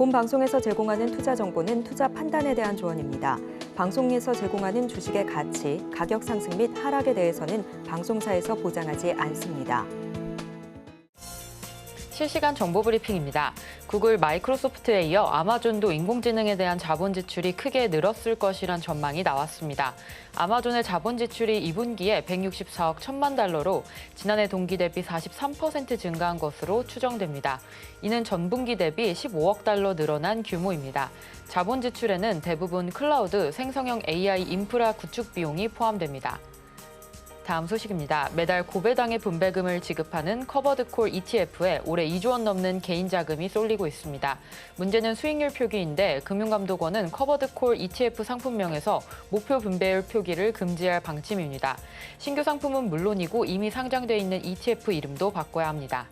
본 방송에서 제공하는 투자 정보는 투자 판단에 대한 조언입니다. 방송에서 제공하는 주식의 가치, 가격 상승 및 하락에 대해서는 방송사에서 보장하지 않습니다. 실시간 정보 브리핑입니다. 구글, 마이크로소프트에 이어 아마존도 인공지능에 대한 자본 지출이 크게 늘었을 것이란 전망이 나왔습니다. 아마존의 자본 지출이 2분기에 164억 1천만 달러로 지난해 동기 대비 43% 증가한 것으로 추정됩니다. 이는 전분기 대비 15억 달러 늘어난 규모입니다. 자본 지출에는 대부분 클라우드, 생성형 AI 인프라 구축 비용이 포함됩니다. 다음 소식입니다. 매달 고배당의 분배금을 지급하는 커버드콜 ETF에 올해 2조 원 넘는 개인 자금이 쏠리고 있습니다. 문제는 수익률 표기인데 금융감독원은 커버드콜 ETF 상품명에서 목표 분배율 표기를 금지할 방침입니다. 신규 상품은 물론이고 이미 상장돼 있는 ETF 이름도 바꿔야 합니다.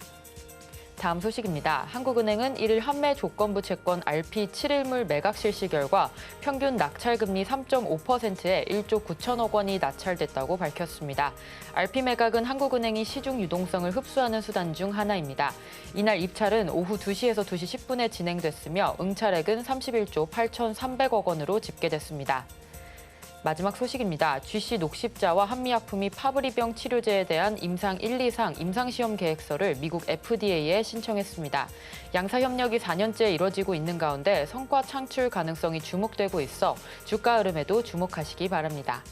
다음 소식입니다. 한국은행은 1일 한매 조건부 채권 RP 7일물 매각 실시 결과 평균 낙찰금리 3.5%에 1조 9천억 원이 낙찰됐다고 밝혔습니다. RP 매각은 한국은행이 시중 유동성을 흡수하는 수단 중 하나입니다. 이날 입찰은 오후 2시에서 2시 10분에 진행됐으며 응찰액은 31조 8,300억 원으로 집계됐습니다. 마지막 소식입니다. GC 녹십자와 한미약품이 파브리병 치료제에 대한 임상 1, 2상 임상시험 계획서를 미국 FDA에 신청했습니다. 양사 협력이 4년째 이뤄지고 있는 가운데 성과 창출 가능성이 주목되고 있어 주가 흐름에도 주목하시기 바랍니다.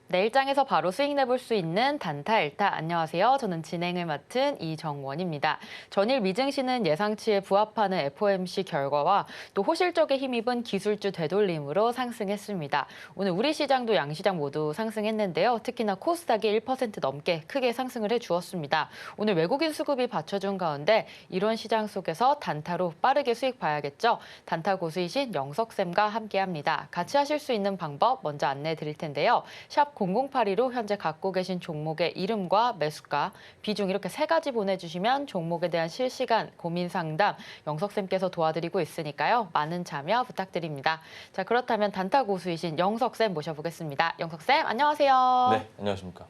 내일장에서 바로 수익 내볼 수 있는 단타 일타. 안녕하세요. 저는 진행을 맡은 이정원입니다. 전일 미증시는 예상치에 부합하는 FOMC 결과와 또 호실적에 힘입은 기술주 되돌림으로 상승했습니다. 오늘 우리 시장도 양시장 모두 상승했는데요. 특히나 코스닥이 1% 넘게 크게 상승을 해주었습니다. 오늘 외국인 수급이 받쳐준 가운데 이런 시장 속에서 단타로 빠르게 수익 봐야겠죠. 단타 고수이신 영석쌤과 함께합니다. 같이 하실 수 있는 방법 먼저 안내해 드릴 텐데요. 샵 0082로 현재 갖고 계신 종목의 이름과 매수가, 비중 이렇게 3가지 보내주시면 종목에 대한 실시간 고민 상담 영석쌤께서 도와드리고 있으니까요. 많은 참여 부탁드립니다. 자, 그렇다면 단타 고수이신 영석쌤 모셔보겠습니다. 영석쌤, 안녕하세요. 네, 안녕하십니까.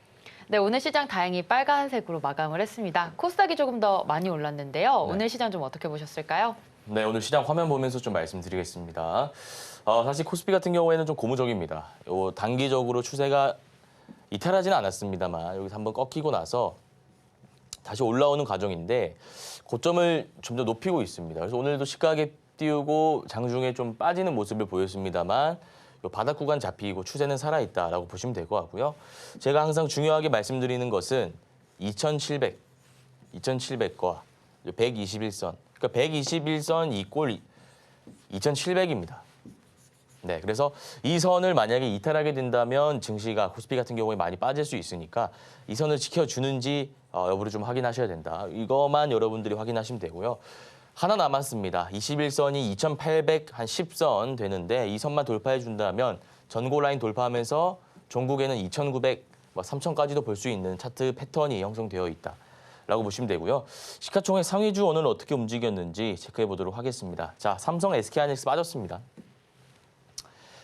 네, 오늘 시장 다행히 빨간색으로 마감을 했습니다. 코스닥이 조금 더 많이 올랐는데요. 네. 오늘 시장 좀 어떻게 보셨을까요? 네, 오늘 시장 화면 보면서 좀 말씀드리겠습니다. 사실 코스피 같은 경우에는 좀 고무적입니다. 단기적으로 추세가 이탈하지는 않았습니다만 여기서 한번 꺾이고 나서 다시 올라오는 과정인데 고점을 좀 더 높이고 있습니다. 그래서 오늘도 시가하게 띄우고 장중에 좀 빠지는 모습을 보였습니다만 바닥 구간 잡히고 추세는 살아있다라고 보시면 될 것 같고요. 제가 항상 중요하게 말씀드리는 것은 2700과 121선. 그러니까 121선 이꼴 2700입니다. 네, 그래서 이 선을 만약에 이탈하게 된다면 증시가 코스피 같은 경우에 많이 빠질 수 있으니까 이 선을 지켜주는지 여부를 좀 확인하셔야 된다. 이것만 여러분들이 확인하시면 되고요. 하나 남았습니다. 21선이 2810선 되는데 이 선만 돌파해 준다면 전고 라인 돌파하면서 종국에는 2900, 3000까지도 볼 수 있는 차트 패턴이 형성되어 있다. 라고 보시면 되고요. 시가총액 상위주 오늘 어떻게 움직였는지 체크해 보도록 하겠습니다. 자, 삼성, SK하이닉스 빠졌습니다.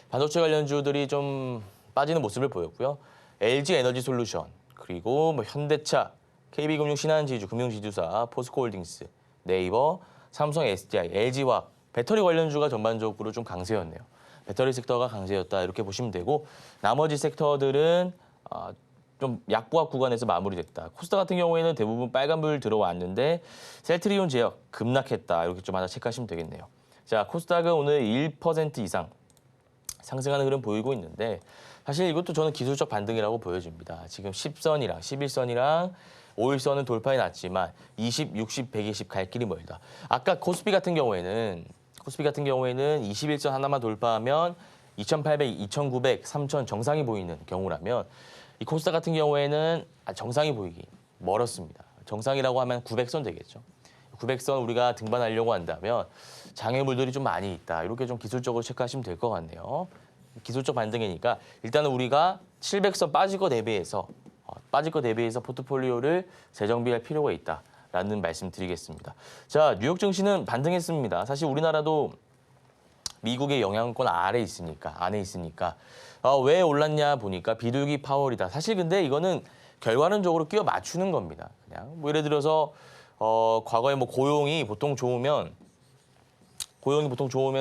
반도체 관련주들이 좀 빠지는 모습을 보였고요. LG에너지솔루션, 그리고 현대차, KB금융, 신한지주, 금융지주사, 포스코홀딩스, 네이버, 삼성, SDI, LG화학, 배터리 관련주가 전반적으로 좀 강세였네요. 배터리 섹터가 강세였다 이렇게 보시면 되고 나머지 섹터들은 좀 약보합 구간에서 마무리됐다. 코스닥 같은 경우에는 대부분 빨간불 들어왔는데 셀트리온 제약 급락했다. 이렇게 좀 하나 체크하시면 되겠네요. 자, 코스닥은 오늘 1% 이상 상승하는 흐름 보이고 있는데 사실 이것도 저는 기술적 반등이라고 보여집니다. 지금 10선이랑 11선이랑 5일선은 돌파해 놨지만 20, 60, 120 갈 길이 멀다. 아까 코스피 같은 경우에는 21선 하나만 돌파하면 2,800, 2,900, 3,000 정상이 보이는 경우라면 이 코스닥 같은 경우에는 정상이 보이기 멀었습니다. 정상이라고 하면 900선 되겠죠. 900선 우리가 등반하려고 한다면 장애물들이 좀 많이 있다. 이렇게 좀 기술적으로 체크하시면 될 것 같네요. 기술적 반등이니까 일단은 우리가 700선 빠질 거 대비해서 포트폴리오를 재정비할 필요가 있다라는 말씀 드리겠습니다. 자, 뉴욕 증시는 반등했습니다. 사실 우리나라도 미국의 영향권 안에 있으니까 왜 올랐냐 보니까 비둘기 파월이다. 사실 근데 이거는 결과론적으로 끼워 맞추는 겁니다. 그냥 뭐 예를 들어서 과거에 뭐 고용이 보통 좋으면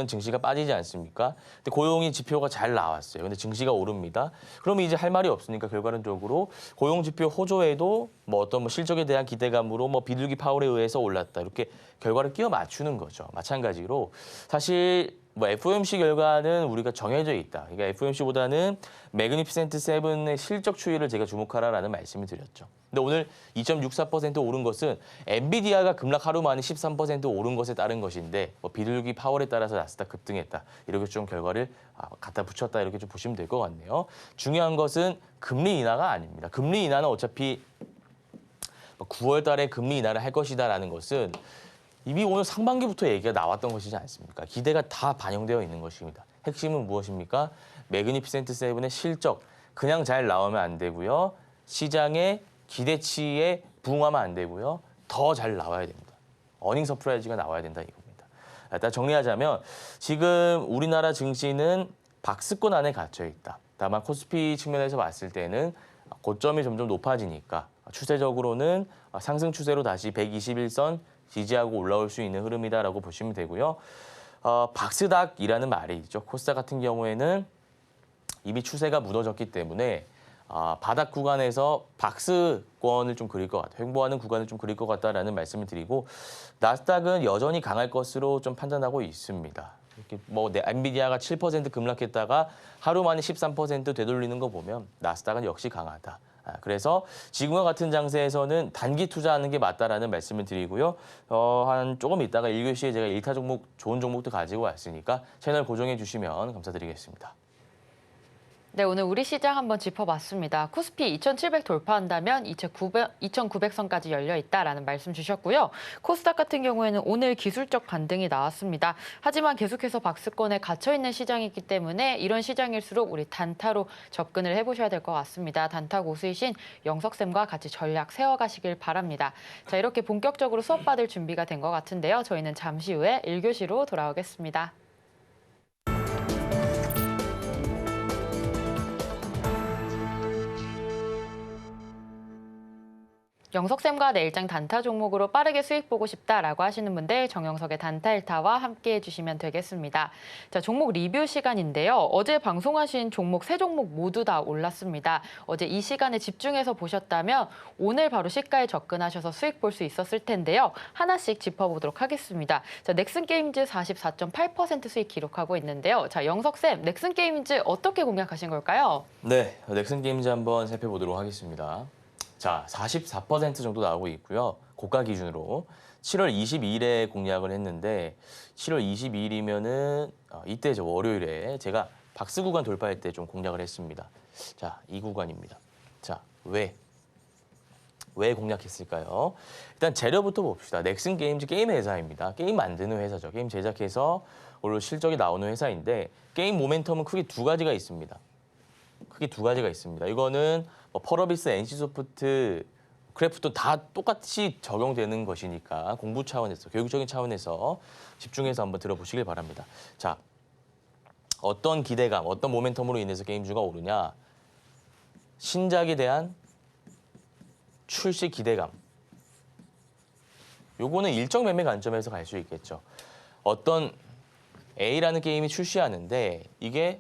증시가 빠지지 않습니까? 근데 고용이 지표가 잘 나왔어요. 근데 증시가 오릅니다. 그러면 이제 할 말이 없으니까 결과론적으로 고용 지표 호조에도 뭐 어떤 뭐 실적에 대한 기대감으로 뭐 비둘기 파월에 의해서 올랐다. 이렇게 결과를 끼워 맞추는 거죠. 마찬가지로 사실 뭐 FOMC 결과는 우리가 정해져 있다. 그러니까 FOMC보다는 매그니피센트 세븐의 실적 추이를 제가 주목하라라는 말씀을 드렸죠. 근데 오늘 2.64% 오른 것은 엔비디아가 급락 하루 만에 13% 오른 것에 따른 것인데 뭐 비둘기 파월에 따라서 나스닥 급등했다. 이렇게 좀 결과를 갖다 붙였다. 이렇게 좀 보시면 될 것 같네요. 중요한 것은 금리 인하가 아닙니다. 금리 인하는 어차피 9월 달에 금리 인하를 할 것이다라는 것은 이미 오늘 상반기부터 얘기가 나왔던 것이지 않습니까? 기대가 다 반영되어 있는 것입니다. 핵심은 무엇입니까? 매그니피센트 세븐의 실적 그냥 잘 나오면 안 되고요. 시장의 기대치에 부응하면 안 되고요. 더 잘 나와야 됩니다. 어닝 서프라이즈가 나와야 된다 이겁니다. 일단 정리하자면 지금 우리나라 증시는 박스권 안에 갇혀 있다. 다만 코스피 측면에서 봤을 때는 고점이 점점 높아지니까 추세적으로는 상승 추세로 다시 121선 지지하고 올라올 수 있는 흐름이다라고 보시면 되고요. 박스닥이라는 말이 있죠. 코스닥 같은 경우에는 이미 추세가 무너졌기 때문에 바닥 구간에서 박스권을 좀 그릴 것 같아요. 횡보하는 구간을 좀 그릴 것 같다라는 말씀을 드리고 나스닥은 여전히 강할 것으로 좀 판단하고 있습니다. 이렇게 뭐 엔비디아가 7% 급락했다가 하루 만에 13% 되돌리는 거 보면 나스닥은 역시 강하다. 그래서 지금과 같은 장세에서는 단기 투자하는 게 맞다라는 말씀을 드리고요. 한 조금 있다가 1교시에 제가 1타 종목, 좋은 종목도 가지고 왔으니까 채널 고정해 주시면 감사드리겠습니다. 네, 오늘 우리 시장 한번 짚어봤습니다. 코스피 2,700 돌파한다면 2,900선까지 열려 있다라는 말씀 주셨고요. 코스닥 같은 경우에는 오늘 기술적 반등이 나왔습니다. 하지만 계속해서 박스권에 갇혀있는 시장이기 때문에 이런 시장일수록 우리 단타로 접근을 해보셔야 될 것 같습니다. 단타 고수이신 영석쌤과 같이 전략 세워가시길 바랍니다. 자, 이렇게 본격적으로 수업 받을 준비가 된 것 같은데요. 저희는 잠시 후에 1교시로 돌아오겠습니다. 영석쌤과 내일장 단타 종목으로 빠르게 수익 보고 싶다라고 하시는 분들 정영석의 단타 1타와 함께 해주시면 되겠습니다. 자, 종목 리뷰 시간인데요. 어제 방송하신 종목 3종목 모두 다 올랐습니다. 어제 이 시간에 집중해서 보셨다면 오늘 바로 시가에 접근하셔서 수익 볼 수 있었을 텐데요. 하나씩 짚어보도록 하겠습니다. 자, 넥슨게임즈 44.8% 수익 기록하고 있는데요. 자, 영석쌤, 넥슨게임즈 어떻게 공략하신 걸까요? 네, 넥슨게임즈 한번 살펴보도록 하겠습니다. 자, 44% 정도 나오고 있고요. 고가 기준으로 7월 22일에 공략을 했는데 7월 22일이면은 이때죠. 월요일에 제가 박스 구간 돌파할 때 좀 공략을 했습니다. 자, 이 구간입니다. 자, 왜 공략했을까요? 일단 재료부터 봅시다. 넥슨게임즈 게임 회사입니다. 게임 만드는 회사죠. 게임 제작해서 오늘 실적이 나오는 회사인데 게임 모멘텀은 크게 두 가지가 있습니다. 이거는 펄어비스, NC소프트, 크래프트 다 똑같이 적용되는 것이니까 공부 차원에서, 교육적인 차원에서 집중해서 한번 들어보시길 바랍니다. 자, 어떤 기대감, 어떤 모멘텀으로 인해서 게임주가 오르냐? 신작에 대한 출시 기대감. 요거는 일정 매매 관점에서 갈 수 있겠죠. 어떤 A라는 게임이 출시하는데 이게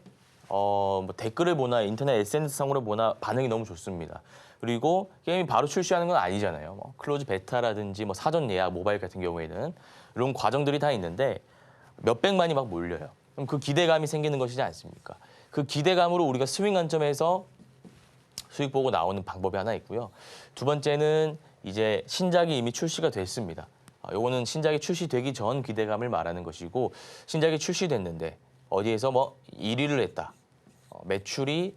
뭐 댓글을 보나 인터넷 SNS상으로 보나 반응이 너무 좋습니다. 그리고 게임이 바로 출시하는 건 아니잖아요. 뭐 클로즈 베타라든지 뭐 사전 예약 모바일 같은 경우에는 이런 과정들이 다 있는데 몇백만이 막 몰려요. 그럼 그 기대감이 생기는 것이지 않습니까? 그 기대감으로 우리가 스윙 관점에서 수익 보고 나오는 방법이 하나 있고요. 두 번째는 이제 신작이 이미 출시가 됐습니다. 요거는 신작이 출시되기 전 기대감을 말하는 것이고 신작이 출시됐는데 어디에서 뭐 1위를 했다. 매출이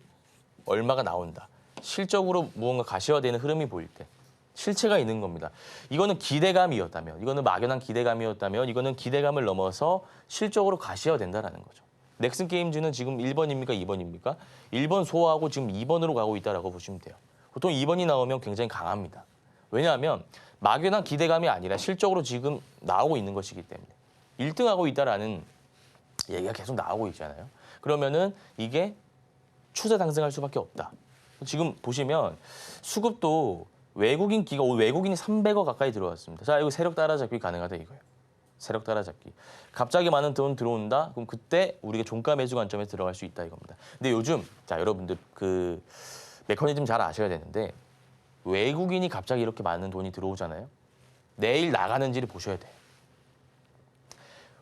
얼마가 나온다. 실적으로 무언가 가시화되는 흐름이 보일 때 실체가 있는 겁니다. 이거는 기대감이었다면, 이거는 막연한 기대감이었다면 이거는 기대감을 넘어서 실적으로 가시화된다는 거죠. 넥슨게임즈는 지금 1번입니까? 2번입니까? 1번 소화하고 지금 2번으로 가고 있다고 보시면 돼요. 보통 2번이 나오면 굉장히 강합니다. 왜냐하면 막연한 기대감이 아니라 실적으로 지금 나오고 있는 것이기 때문에 1등하고 있다라는 얘기가 계속 나오고 있잖아요. 그러면은 이게 추세 상승할 수밖에 없다. 지금 보시면 수급도 외국인이 300억 가까이 들어왔습니다. 자, 이거 세력 따라잡기 가능하다 이거예요. 세력 따라잡기. 갑자기 많은 돈 들어온다? 그럼 그때 우리가 종가 매수 관점에 들어갈 수 있다 이겁니다. 근데 요즘 자, 여러분들 그 메커니즘 잘 아셔야 되는데 외국인이 갑자기 이렇게 많은 돈이 들어오잖아요. 내일 나가는지를 보셔야 돼요.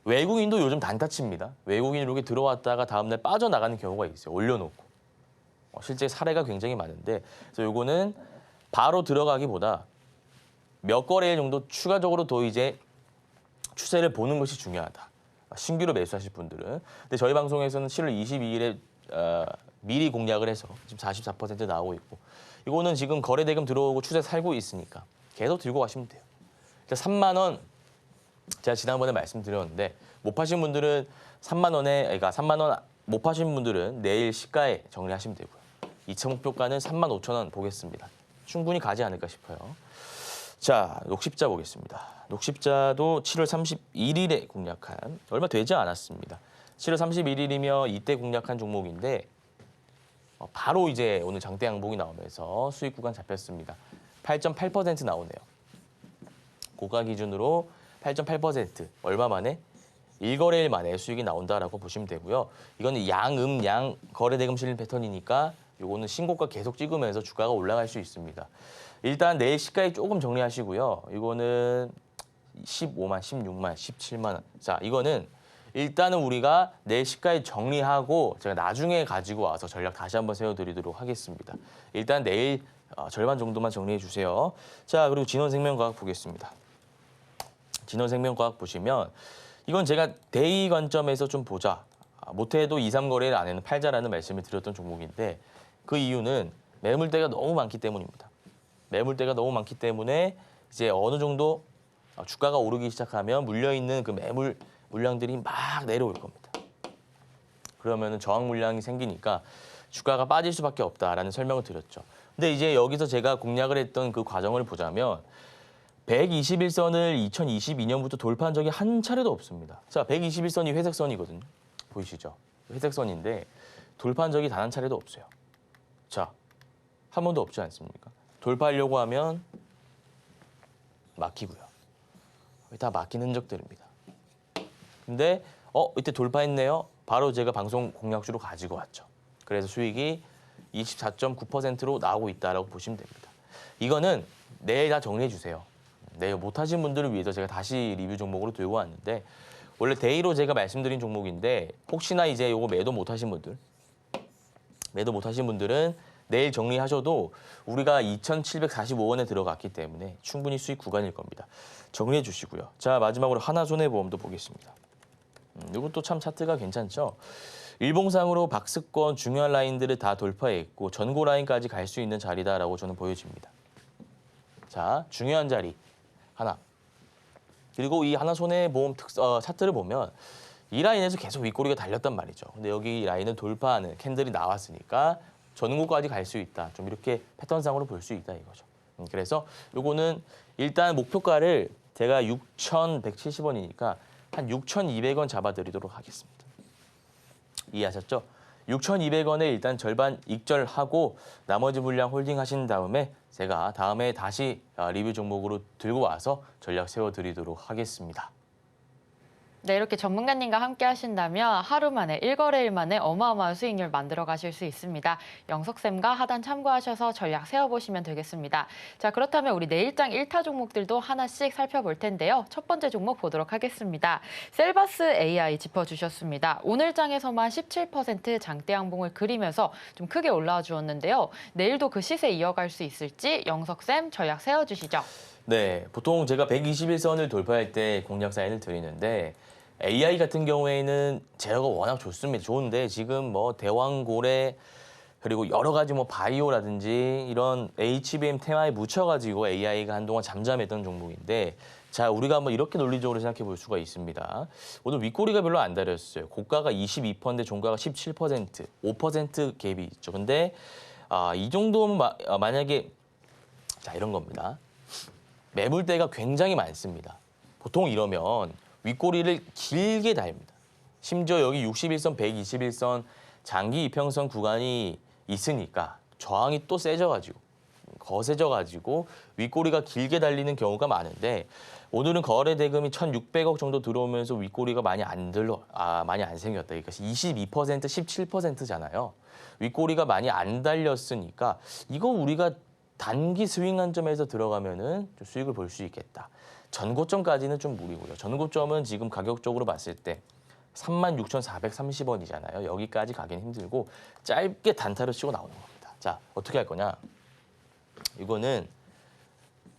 외국인도 요즘 단타칩니다. 외국인이 이렇게 들어왔다가 다음날 빠져나가는 경우가 있어요. 올려놓고. 실제 사례가 굉장히 많은데 그래서 요거는 바로 들어가기보다 몇 거래 정도 추가적으로 더 이제 추세를 보는 것이 중요하다. 신규로 매수하실 분들은. 근데 저희 방송에서는 7월 22일에 미리 공략을 해서 지금 44% 나오고 있고 이거는 지금 거래 대금 들어오고 추세 살고 있으니까 계속 들고 가시면 돼요. 3만 원 제가 지난번에 말씀드렸는데 못 파신 분들은 3만 원에 그러니까 3만 원 못 파신 분들은 내일 시가에 정리하시면 되고요. 2차 목표가는 3만 5천 원 보겠습니다. 충분히 가지 않을까 싶어요. 자, 녹십자 보겠습니다. 녹십자도 7월 31일에 공략한 얼마 되지 않았습니다. 7월 31일이며 이때 공략한 종목인데 바로 이제 오늘 장대 양봉이 나오면서 수익 구간 잡혔습니다. 8.8% 나오네요. 고가 기준으로 8.8% 얼마 만에 1거래일 만에 수익이 나온다라고 보시면 되고요. 이거는 양 거래 대금 실린 패턴이니까 이거는 신고가 계속 찍으면서 주가가 올라갈 수 있습니다. 일단 내일 시가에 조금 정리하시고요. 이거는 15만, 16만, 17만 원. 자, 이거는 일단은 우리가 내일 시가에 정리하고 제가 나중에 가지고 와서 전략 다시 한번 세워드리도록 하겠습니다. 일단 내일 절반 정도만 정리해 주세요. 자, 그리고 진원생명과학 보겠습니다. 진원생명과학 보시면 이건 제가 데이 관점에서 좀 보자. 못해도 2, 3거래일 안에는 팔자라는 말씀을 드렸던 종목인데 그 이유는 매물대가 너무 많기 때문입니다. 매물대가 너무 많기 때문에 이제 어느 정도 주가가 오르기 시작하면 물려있는 그 매물 물량들이 막 내려올 겁니다. 그러면 저항 물량이 생기니까 주가가 빠질 수밖에 없다라는 설명을 드렸죠. 근데 이제 여기서 제가 공략을 했던 그 과정을 보자면 121선을 2022년부터 돌파한 적이 한 차례도 없습니다. 자, 121선이 회색선이거든요. 보이시죠? 회색선인데 돌파한 적이 단 한 차례도 없어요. 자, 한 번도 없지 않습니까? 돌파하려고 하면 막히고요. 다 막힌 흔적들입니다. 근데 이때 돌파했네요. 바로 제가 방송 공략주로 가지고 왔죠. 그래서 수익이 24.9%로 나오고 있다라고 보시면 됩니다. 이거는 내일 다 정리해 주세요. 내일 못하신 분들을 위해서 제가 다시 리뷰 종목으로 들고 왔는데 원래 데이로 제가 말씀드린 종목인데 혹시나 이제 요거 매도 못하신 분들은 내일 정리하셔도 우리가 2,745원에 들어갔기 때문에 충분히 수익 구간일 겁니다. 정리해 주시고요. 자, 마지막으로 하나손해보험도 보겠습니다. 이것도 참 차트가 괜찮죠. 일봉상으로 박스권 중요한 라인들을 다 돌파했고 전고 라인까지 갈 수 있는 자리다라고 저는 보여집니다. 자, 중요한 자리 하나. 그리고 이 하나손해보험 차트를 보면 이 라인에서 계속 윗꼬리가 달렸단 말이죠. 근데 여기 이 라인을 돌파하는 캔들이 나왔으니까 전고까지 갈 수 있다. 좀 이렇게 패턴상으로 볼 수 있다 이거죠. 그래서 요거는 일단 목표가를 제가 6,170원이니까 한 6,200원 잡아드리도록 하겠습니다. 이해하셨죠? 6,200원에 일단 절반 익절하고 나머지 물량 홀딩 하신 다음에 제가 다음에 다시 리뷰 종목으로 들고 와서 전략 세워드리도록 하겠습니다. 네, 이렇게 전문가님과 함께 하신다면 하루 만에 1거래일 만에 어마어마한 수익률 만들어 가실 수 있습니다. 영석쌤과 하단 참고하셔서 전략 세워보시면 되겠습니다. 자, 그렇다면 우리 내일장 1타 종목들도 하나씩 살펴볼 텐데요. 첫 번째 종목 보도록 하겠습니다. 셀바스 AI 짚어주셨습니다. 오늘 장에서만 17% 장대 양봉을 그리면서 좀 크게 올라와 주었는데요. 내일도 그 시세 이어갈 수 있을지 영석쌤 전략 세워주시죠. 네, 보통 제가 121선을 돌파할 때 공략 사인을 드리는데 AI 같은 경우에는 제어가 워낙 좋습니다. 좋은데 지금 뭐 대왕고래 그리고 여러 가지 뭐 바이오라든지 이런 HBM 테마에 묻혀가지고 AI가 한동안 잠잠했던 종목인데 자, 우리가 한번 이렇게 논리적으로 생각해 볼 수가 있습니다. 오늘 윗꼬리가 별로 안 달렸어요. 고가가 22%인데 종가가 17%, 5% 갭이 있죠. 근데 이 정도면 만약에 자, 이런 겁니다. 매물대가 굉장히 많습니다. 보통 이러면 윗꼬리를 길게 달립니다. 심지어 여기 61선, 121선, 장기 이평선 구간이 있으니까 저항이 또 세져가지고 거세져가지고 윗꼬리가 길게 달리는 경우가 많은데 오늘은 거래 대금이 1,600억 정도 들어오면서 윗꼬리가 많이 안 생겼다. 그러니까 22%, 17%잖아요. 윗꼬리가 많이 안 달렸으니까 이거 우리가 단기 스윙 관점에서 들어가면은 좀 수익을 볼 수 있겠다. 전고점까지는 좀 무리고요. 전고점은 지금 가격적으로 봤을 때 36,430원이잖아요. 여기까지 가기는 힘들고 짧게 단타를 치고 나오는 겁니다. 자, 어떻게 할 거냐? 이거는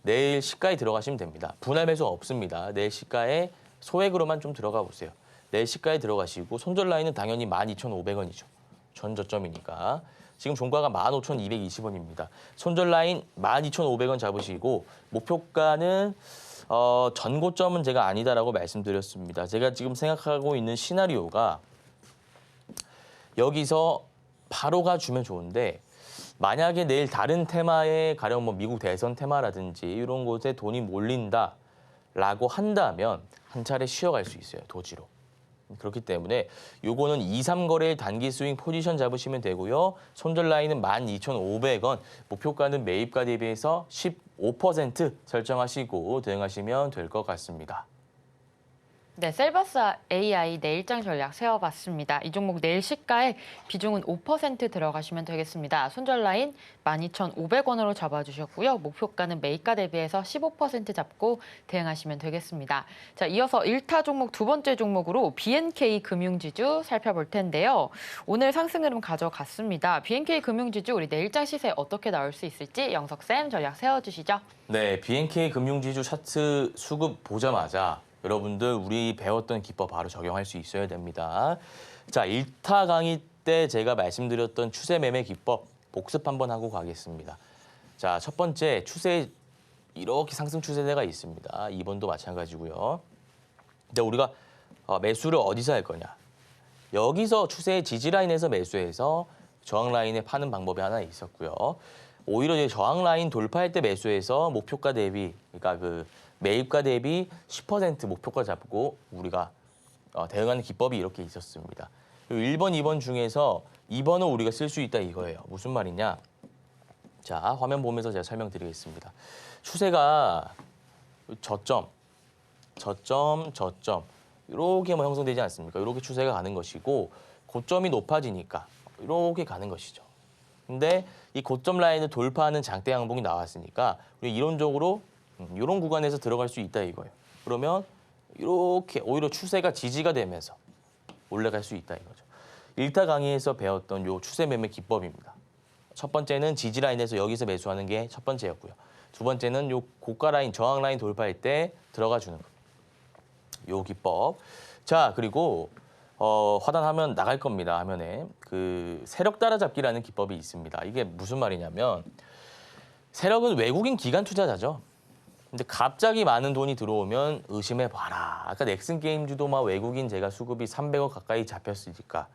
내일 시가에 들어가시면 됩니다. 분할 매수 없습니다. 내일 시가에 소액으로만 좀 들어가 보세요. 내일 시가에 들어가시고 손절 라인은 당연히 12,500원이죠. 전 저점이니까. 지금 종가가 15,220원입니다. 손절 라인 12,500원 잡으시고 목표가는 전고점은 제가 아니다라고 말씀드렸습니다. 제가 지금 생각하고 있는 시나리오가 여기서 바로 가주면 좋은데 만약에 내일 다른 테마에 가령 뭐 미국 대선 테마라든지 이런 곳에 돈이 몰린다라고 한다면 한 차례 쉬어갈 수 있어요. 도지로. 그렇기 때문에 요거는 2, 3거래일 단기 스윙 포지션 잡으시면 되고요. 손절 라인은 12,500원, 목표가는 매입가 대비해서 15% 설정하시고 대응하시면 될 것 같습니다. 네, 셀버스 AI 내일장 전략 세워봤습니다. 이 종목 내일 시가에 비중은 5% 들어가시면 되겠습니다. 손절 라인 12,500원으로 잡아주셨고요. 목표가는 매입가 대비해서 15% 잡고 대응하시면 되겠습니다. 자, 이어서 1타 종목 두 번째 종목으로 BNK 금융지주 살펴볼 텐데요. 오늘 상승 흐름 가져갔습니다. BNK 금융지주 우리 내일장 시세 어떻게 나올 수 있을지 영석쌤 전략 세워주시죠. 네, BNK 금융지주 차트 수급 보자마자 여러분들 우리 배웠던 기법 바로 적용할 수 있어야 됩니다. 자, 1타 강의 때 제가 말씀드렸던 추세 매매 기법 복습 한번 하고 가겠습니다. 자, 첫 번째 추세 이렇게 상승 추세대가 있습니다. 2번도 마찬가지고요. 근데 우리가 매수를 어디서 할 거냐? 여기서 추세의 지지 라인에서 매수해서 저항 라인에 파는 방법이 하나 있었고요. 오히려 이제 저항 라인 돌파할 때 매수해서 목표가 대비, 그러니까 그 매입가 대비 10% 목표가 잡고 우리가 대응하는 기법이 이렇게 있었습니다. 1번, 2번 중에서 2번은 우리가 쓸 수 있다 이거예요. 무슨 말이냐? 자, 화면 보면서 제가 설명드리겠습니다. 추세가 저점 이렇게 뭐 형성되지 않습니까? 이렇게 추세가 가는 것이고 고점이 높아지니까 이렇게 가는 것이죠. 근데 이 고점 라인을 돌파하는 장대 양봉이 나왔으니까 우리 이론적으로 이런 구간에서 들어갈 수 있다 이거예요. 그러면 이렇게 오히려 추세가 지지가 되면서 올라갈 수 있다 이거죠. 1타 강의에서 배웠던 요 추세 매매 기법입니다. 첫 번째는 지지 라인에서 여기서 매수하는 게 첫 번째였고요. 두 번째는 요 고가 라인, 저항 라인 돌파할 때 들어가 주는 거. 요 기법. 자, 그리고 화단하면 나갈 겁니다. 화면에 그 세력 따라잡기라는 기법이 있습니다. 이게 무슨 말이냐면 세력은 외국인 기관 투자자죠. 근데 갑자기 많은 돈이 들어오면 의심해 봐라. 아까 넥슨 게임즈도 막 외국인 제가 수급이 300억 가까이 잡혔으니까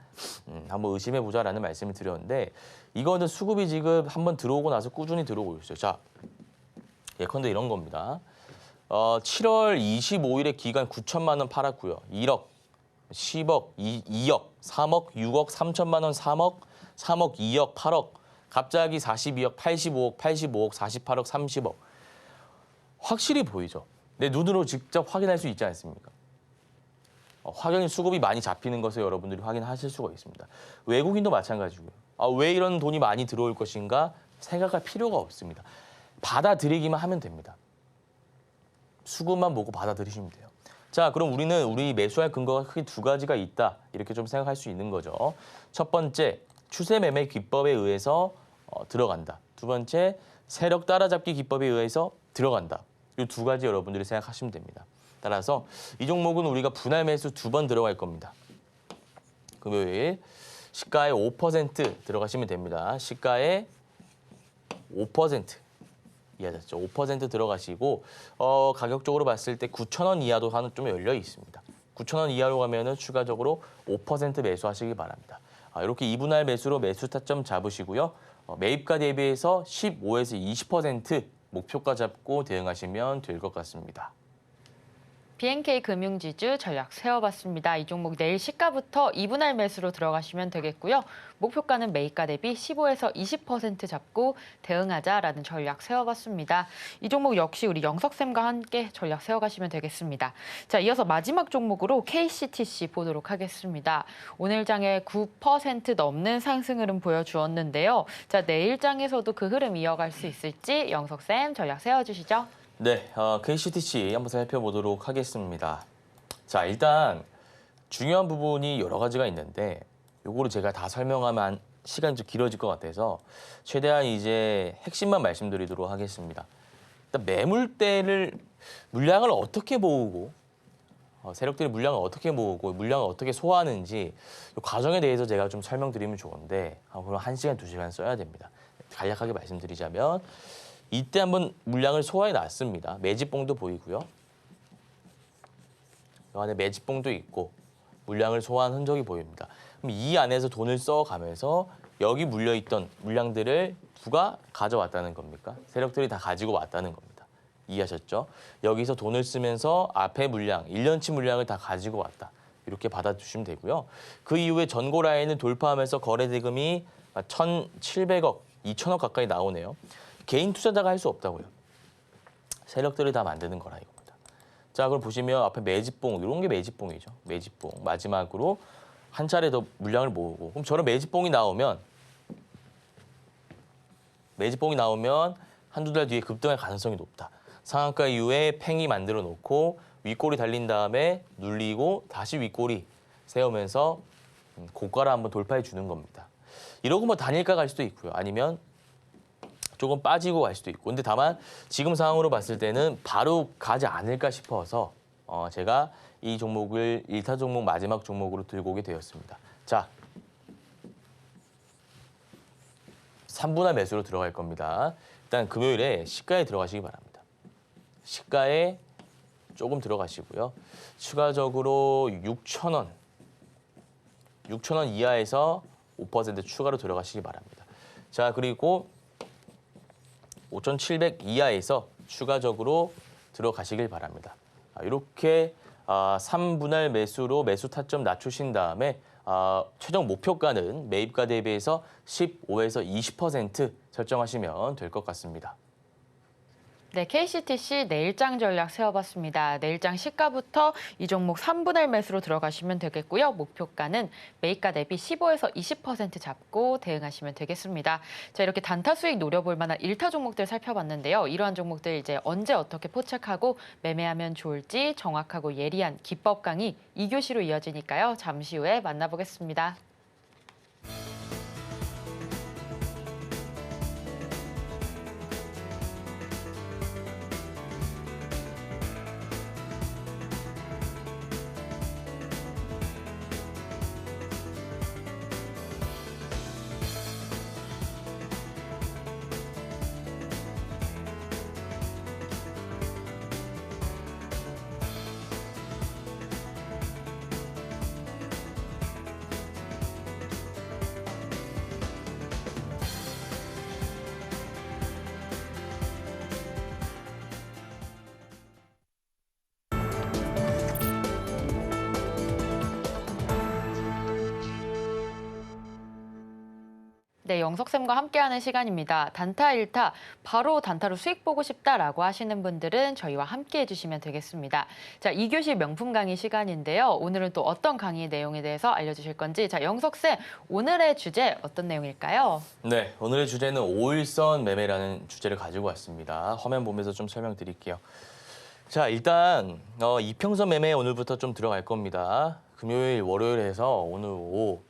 한번 의심해 보자라는 말씀을 드렸는데 이거는 수급이 지금 한번 들어오고 나서 꾸준히 들어오고 있어요. 자, 예컨대 이런 겁니다. 7월 25일에 기간 9천만 원 팔았고요. 1억, 10억, 2억, 3억, 6억, 3천만 원 3억, 3억, 2억, 8억, 갑자기 42억, 85억, 48억, 30억. 확실히 보이죠. 내 눈으로 직접 확인할 수 있지 않습니까? 확연히 수급이 많이 잡히는 것을 여러분들이 확인하실 수가 있습니다. 외국인도 마찬가지고요. 왜 이런 돈이 많이 들어올 것인가 생각할 필요가 없습니다. 받아들이기만 하면 됩니다. 수급만 보고 받아들이시면 돼요. 자, 그럼 우리 매수할 근거가 크게 두 가지가 있다. 이렇게 좀 생각할 수 있는 거죠. 첫 번째, 추세 매매 기법에 의해서 들어간다. 두 번째, 세력 따라잡기 기법에 의해서 들어간다. 이 두 가지 여러분들이 생각하시면 됩니다. 따라서 이 종목은 우리가 분할 매수 2번 들어갈 겁니다. 금요일 시가에 5% 들어가시면 됩니다. 시가에 5% 이해하셨죠? 5% 들어가시고 가격적으로 봤을 때 9,000원 이하도 하나 좀 열려 있습니다. 9,000원 이하로 가면은 추가적으로 5% 매수하시기 바랍니다. 이렇게 2분할 매수로 매수 타점 잡으시고요. 매입가 대비해서 15에서 20% 목표가 잡고 대응하시면 될 것 같습니다. BNK 금융지주 전략 세워봤습니다. 이 종목 내일 시가부터 2분할 매수로 들어가시면 되겠고요. 목표가는 매입가 대비 15에서 20% 잡고 대응하자라는 전략 세워봤습니다. 이 종목 역시 우리 영석쌤과 함께 전략 세워가시면 되겠습니다. 자, 이어서 마지막 종목으로 KCTC 보도록 하겠습니다. 오늘 장에 9% 넘는 상승 흐름 보여주었는데요. 자, 내일 장에서도 그 흐름 이어갈 수 있을지 영석쌤 전략 세워주시죠. 네, KCTC 한번 살펴보도록 하겠습니다. 자, 일단 중요한 부분이 여러 가지가 있는데 요거를 제가 다 설명하면 시간이 좀 길어질 것 같아서 최대한 이제 핵심만 말씀드리도록 하겠습니다. 일단 물량을 어떻게 모으고 세력들이 물량을 어떻게 모으고 물량을 어떻게 소화하는지 이 과정에 대해서 제가 좀 설명드리면 좋은데 그럼 1시간, 2시간 써야 됩니다. 간략하게 말씀드리자면 이때 한번 물량을 소화해 놨습니다. 매집봉도 보이고요. 이 안에 매집봉도 있고 물량을 소화한 흔적이 보입니다. 그럼 이 안에서 돈을 써가면서 여기 물려있던 물량들을 누가 가져왔다는 겁니까? 세력들이 다 가지고 왔다는 겁니다. 이해하셨죠? 여기서 돈을 쓰면서 앞에 물량, 1년치 물량을 다 가지고 왔다. 이렇게 받아주시면 되고요. 그 이후에 전고 라인을 돌파하면서 거래 대금이 1,700억, 2,000억 가까이 나오네요. 개인 투자자가 할 수 없다고요. 세력들이 다 만드는 거라 이겁니다. 자, 그럼 보시면 앞에 매집봉, 이런 게 매집봉이죠. 매집봉. 마지막으로 한 차례 더 물량을 모으고. 그럼 저런 매집봉이 나오면 한두 달 뒤에 급등할 가능성이 높다. 상한가 이후에 팽이 만들어 놓고 윗꼬리 달린 다음에 눌리고 다시 윗꼬리 세우면서 고가를 한번 돌파해 주는 겁니다. 이러고 뭐 단일가 갈 수도 있고요. 아니면 조금 빠지고 갈 수도 있고. 근데 다만 지금 상황으로 봤을 때는 바로 가지 않을까 싶어서 제가 이 종목을 1타 종목 마지막 종목으로 들고 오게 되었습니다. 자, 3분할 매수로 들어갈 겁니다. 일단 금요일에 시가에 들어가시기 바랍니다. 시가에 조금 들어가시고요. 추가적으로 6,000원 이하에서 5% 추가로 들어가시기 바랍니다. 자, 그리고 5,700 이하에서 추가적으로 들어가시길 바랍니다. 이렇게 3분할 매수로 매수 타점 낮추신 다음에 최종 목표가는 매입가 대비해서 15에서 20% 설정하시면 될 것 같습니다. 네, KCTC 내일장 전략 세워봤습니다. 내일장 시가부터 이 종목 3분할 매수로 들어가시면 되겠고요. 목표가는 매입가 대비 15에서 20% 잡고 대응하시면 되겠습니다. 자, 이렇게 단타 수익 노려볼 만한 1타 종목들 살펴봤는데요. 이러한 종목들 이제 언제 어떻게 포착하고 매매하면 좋을지 정확하고 예리한 기법 강의 2교시로 이어지니까요. 잠시 후에 만나보겠습니다. 네, 영석쌤과 함께하는 시간입니다. 단타 1타, 바로 단타로 수익 보고 싶다라고 하시는 분들은 저희와 함께해 주시면 되겠습니다. 자, 2교시 명품 강의 시간인데요. 오늘은 또 어떤 강의 내용에 대해서 알려주실 건지. 자, 영석쌤, 오늘의 주제 어떤 내용일까요? 네, 오늘의 주제는 5일선 매매라는 주제를 가지고 왔습니다. 화면 보면서 좀 설명드릴게요. 자, 일단 이평선 매매 오늘부터 좀 들어갈 겁니다. 금요일, 월요일 해서 오늘 5,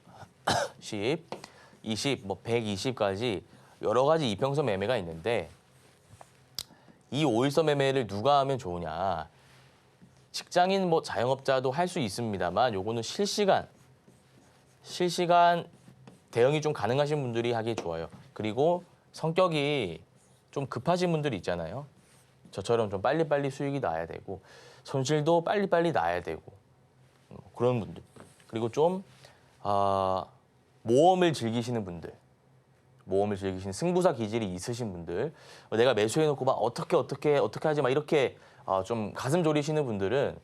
10, 20, 120까지 여러 가지 이평선 매매가 있는데 이 5일선 매매를 누가 하면 좋으냐. 직장인 자영업자도 할 수 있습니다만 요거는 실시간 대응이 좀 가능하신 분들이 하기 좋아요. 그리고 성격이 좀 급하신 분들이 있잖아요. 저처럼 좀 빨리빨리 수익이 나야 되고 손실도 빨리빨리 나야 되고 그런 분들. 그리고 좀 모험을 즐기시는 분들, 승부사 기질이 있으신 분들, 내가 매수해놓고 막 어떻게 하지 막 이렇게 좀 가슴 졸이시는 분들은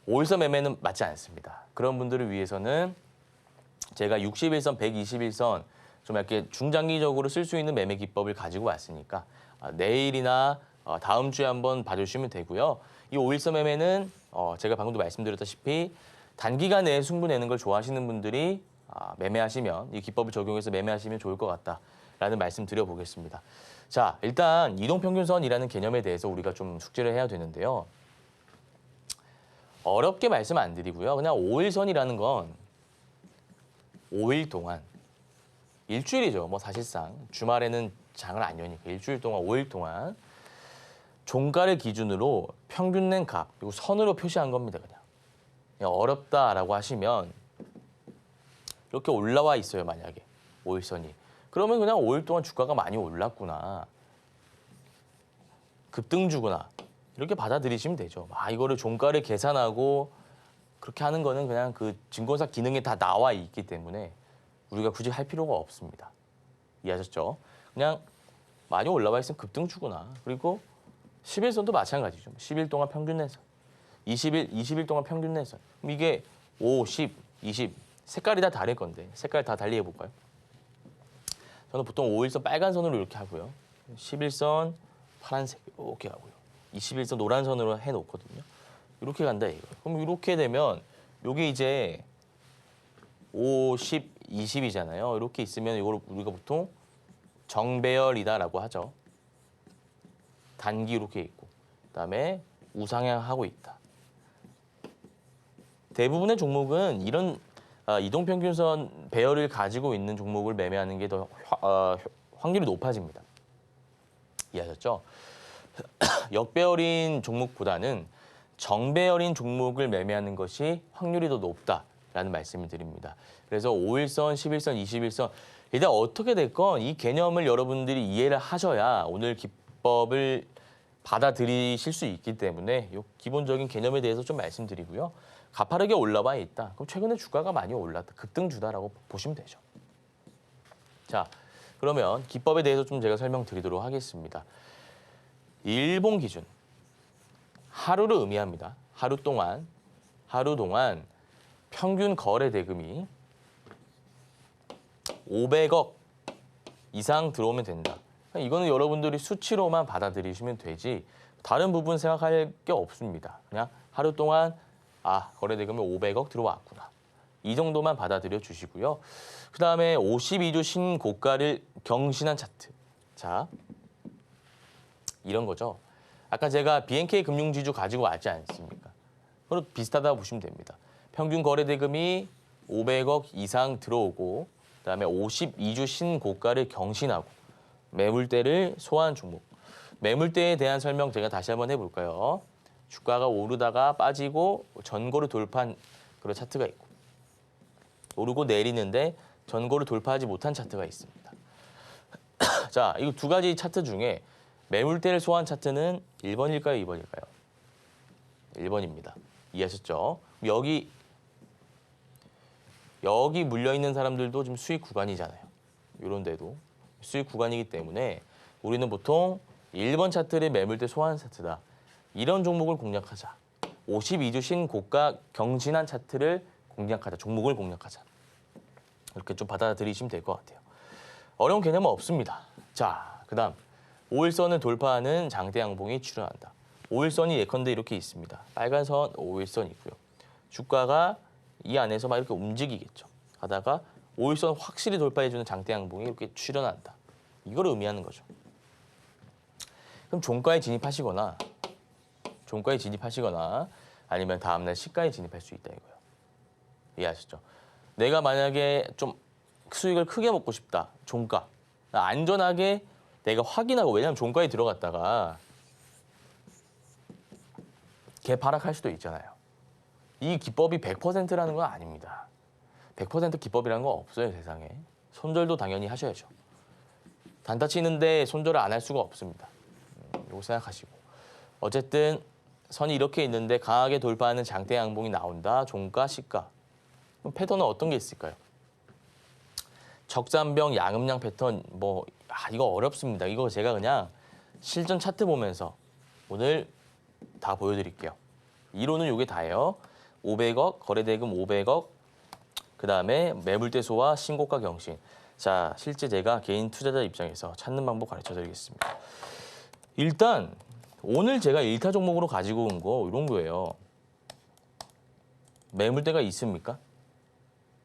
5일선 매매는 맞지 않습니다. 그런 분들을 위해서는 제가 61선, 121선 좀 이렇게 중장기적으로 쓸 수 있는 매매 기법을 가지고 왔으니까 내일이나 다음 주에 한번 봐주시면 되고요. 이 5일선 매매는 제가 방금도 말씀드렸다시피 단기간 내에 승부 내는 걸 좋아하시는 분들이 매매하시면 이 기법을 적용해서 매매하시면 좋을 것 같다라는 말씀 드려보겠습니다. 자, 일단 이동평균선이라는 개념에 대해서 우리가 좀 숙지를 해야 되는데요. 어렵게 말씀 안 드리고요. 그냥 5일선이라는 건 5일 동안 일주일이죠. 뭐 사실상 주말에는 장을 안 여니까 일주일 동안 5일 동안 종가를 기준으로 평균 낸 값 그리고 선으로 표시한 겁니다. 그냥 어렵다라고 하시면 이렇게 올라와 있어요. 만약에 5일선이. 그러면 그냥 5일 동안 주가가 많이 올랐구나. 급등주구나. 이렇게 받아들이시면 되죠. 이거를 종가를 계산하고 그렇게 하는 거는 그냥 그 증권사 기능에 다 나와 있기 때문에 우리가 굳이 할 필요가 없습니다. 이해하셨죠? 그냥 많이 올라와 있으면 급등주구나. 그리고 10일선도 마찬가지죠. 10일 동안 평균 내선. 20일 동안 평균 내선. 그럼 이게 5, 10, 20 색깔이 다 다를 건데 색깔 다 달리 해볼까요? 저는 보통 5일선 빨간 선으로 이렇게 하고요. 11선 파란색 이렇게 하고요. 21선 노란 선으로 해놓거든요. 이렇게 간다 이거. 그럼 이렇게 되면 이게 이제 5, 10, 20이잖아요. 이렇게 있으면 이걸 우리가 보통 정배열이다라고 하죠. 단기 이렇게 있고 그다음에 우상향하고 있다. 대부분의 종목은 이런 이동평균선 배열을 가지고 있는 종목을 매매하는 게 더 확률이 높아집니다. 이해하셨죠? 역배열인 종목보다는 정배열인 종목을 매매하는 것이 확률이 더 높다라는 말씀을 드립니다. 그래서 5일선, 11선, 21선 일단 어떻게 됐건 이 개념을 여러분들이 이해를 하셔야 오늘 기법을 받아들이실 수 있기 때문에 이 기본적인 개념에 대해서 좀 말씀드리고요. 가파르게 올라와 있다. 그럼 최근에 주가가 많이 올랐다. 급등주다라고 보시면 되죠. 자, 그러면 기법에 대해서 좀 제가 설명드리도록 하겠습니다. 일본 기준 하루를 의미합니다. 하루 동안 평균 거래 대금이 500억 이상 들어오면 된다. 이거는 여러분들이 수치로만 받아들이시면 되지 다른 부분 생각할 게 없습니다. 그냥 하루 동안 거래 대금이 500억 들어왔구나. 이 정도만 받아들여 주시고요. 그다음에 52주 신고가를 경신한 차트. 자, 이런 거죠. 아까 제가 BNK 금융지주 가지고 왔지 않습니까? 그럼 비슷하다고 보시면 됩니다. 평균 거래 대금이 500억 이상 들어오고 그다음에 52주 신고가를 경신하고 매물대를 소화한 종목. 매물대에 대한 설명 제가 다시 한번 해볼까요? 주가가 오르다가 빠지고 전고를 돌파한 그런 차트가 있고 오르고 내리는데 전고를 돌파하지 못한 차트가 있습니다. 자, 이 두 가지 차트 중에 매물대를 소화한 차트는 1번일까요? 2번일까요? 1번입니다. 이해하셨죠? 여기 물려있는 사람들도 지금 수익 구간이잖아요. 이런 데도 수익 구간이기 때문에 우리는 보통 1번 차트를 매물대 소화한 차트다. 이런 종목을 공략하자. 52주 신고가 경신한 차트를 공략하자. 종목을 공략하자. 이렇게 좀 받아들이시면 될 것 같아요. 어려운 개념은 없습니다. 자, 그다음 5일선을 돌파하는 장대 양봉이 출현한다. 5일선이 예컨대 이렇게 있습니다. 빨간 선 5일선이고요. 주가가 이 안에서 막 이렇게 움직이겠죠. 하다가 5일선 확실히 돌파해주는 장대 양봉이 이렇게 출현한다. 이걸 의미하는 거죠. 그럼 종가에 진입하시거나 아니면 다음날 시가에 진입할 수 있다 이거예요. 이해하셨죠? 내가 만약에 좀 수익을 크게 먹고 싶다. 종가. 안전하게 내가 확인하고 왜냐하면 종가에 들어갔다가 개파락할 수도 있잖아요. 이 기법이 100%라는 건 아닙니다. 100% 기법이라는 건 없어요, 세상에. 손절도 당연히 하셔야죠. 단타 치는데 손절을 안 할 수가 없습니다. 이거 생각하시고. 어쨌든 선이 이렇게 있는데 강하게 돌파하는 장대 양봉이 나온다. 종가, 시가. 그럼 패턴은 어떤 게 있을까요? 적산병, 양음양 패턴 이거 어렵습니다. 이거 제가 그냥 실전 차트 보면서 오늘 다 보여드릴게요. 이론은 이게 다예요. 500억, 거래대금 500억, 그다음에 매물대 소화, 신고가 경신. 자, 실제 제가 개인 투자자 입장에서 찾는 방법 가르쳐 드리겠습니다. 일단 오늘 제가 1타 종목으로 가지고 온 거 이런 거예요. 매물대가 있습니까?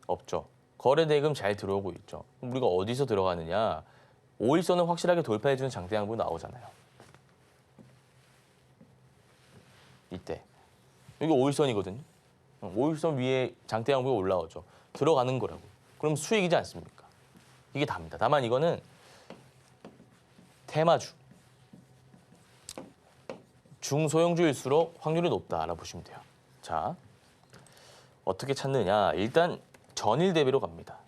없죠. 거래대금 잘 들어오고 있죠. 그럼 우리가 어디서 들어가느냐? 5일선을 확실하게 돌파해주는 장대 양봉 나오잖아요. 이때. 여기 5일선이거든요. 5일선 위에 장대 양봉이 올라오죠. 들어가는 거라고. 그럼 수익이지 않습니까? 이게 답니다. 다만 이거는 테마주. 중소형주일수록 확률이 높다라고 보시면 돼요. 자, 어떻게 찾느냐? 일단 전일 대비로 갑니다.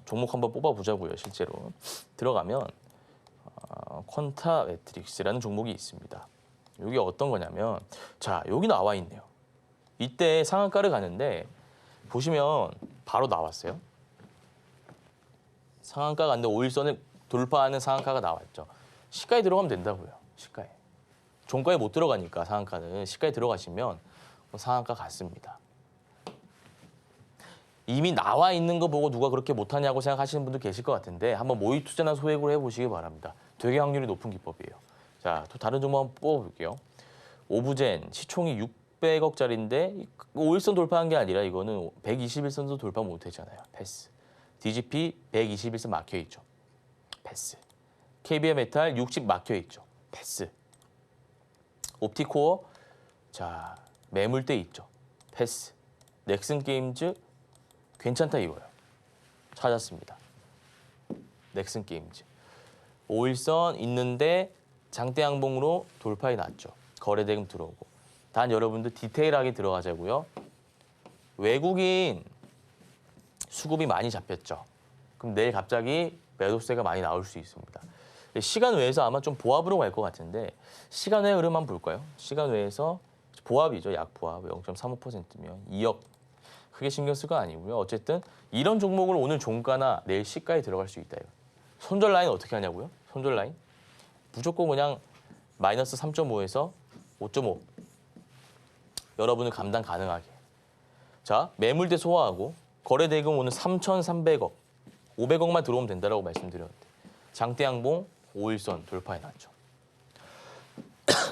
종목 한번 뽑아보자고요. 실제로 들어가면 퀀타 매트릭스라는 종목이 있습니다. 이게 어떤 거냐면, 자, 여기 나와 있네요. 이때 상한가를 가는데 보시면 바로 나왔어요. 상한가 갔는데 5일선을 돌파하는 상한가가 나왔죠. 시가에 들어가면 된다고요. 시가에. 종가에 못 들어가니까 상한가는 시가에 들어가시면 상한가 같습니다. 이미 나와 있는 거 보고 누가 그렇게 못하냐고 생각하시는 분도 계실 것 같은데 한번 모의 투자나 소액으로 해보시기 바랍니다. 되게 확률이 높은 기법이에요. 자, 또 다른 종목 한번 뽑아볼게요. 오브젠 시총이 600억짜리인데 5일선 돌파한 게 아니라 이거는 121선도 돌파 못했잖아요. 패스. DGP 121선 막혀있죠. 패스. KBM 메탈 60 막혀있죠. 패스. 옵티코어, 자, 매물대 있죠. 패스. 넥슨 게임즈 괜찮다 이거예요. 찾았습니다. 넥슨 게임즈. 5일선 있는데 장대 양봉으로 돌파해 놨죠. 거래대금 들어오고. 단 여러분들 디테일하게 들어가자고요. 외국인 수급이 많이 잡혔죠. 그럼 내일 갑자기 매도세가 많이 나올 수 있습니다. 시간 외에서 아마 좀 보합으로 갈 것 같은데 시간 외 흐름 한번 볼까요? 시간 외에서 보합이죠. 약보합 0.35%면 2억. 크게 신경 쓸 거 아니고요. 어쨌든 이런 종목을 오늘 종가나 내일 시가에 들어갈 수 있다. 손절 라인 어떻게 하냐고요? 손절 라인? 무조건 그냥 마이너스 3.5에서 5.5. 여러분은 감당 가능하게. 자, 매물대 소화하고 거래대금 오늘 3,300억. 500억만 들어오면 된다라고 말씀드렸는데 장대 양봉 5일선 돌파해 놨죠.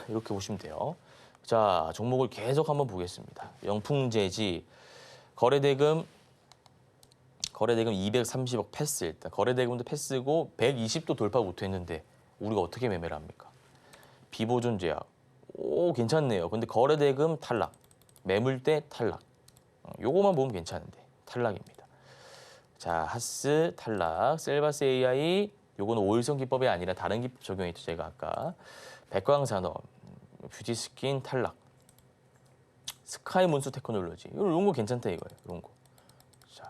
이렇게 보시면 돼요. 자, 종목을 계속 한번 보겠습니다. 영풍재지 거래대금 230억 패스. 일단 거래대금도 패스고 120도 돌파 못했는데 우리가 어떻게 매매를 합니까? 비보존제약. 오, 괜찮네요. 근데 거래대금 탈락, 매물대 탈락. 요거만 보면 괜찮은데 탈락입니다. 자, 하스 탈락, 셀바스 AI 요거는 5일선 기법이 아니라 다른 기법 적용했죠. 제가 아까 백광산업, 뷰티스킨 탈락, 스카이문수 테크놀로지 이런 거 괜찮다 이거예요. 이런 거. 자,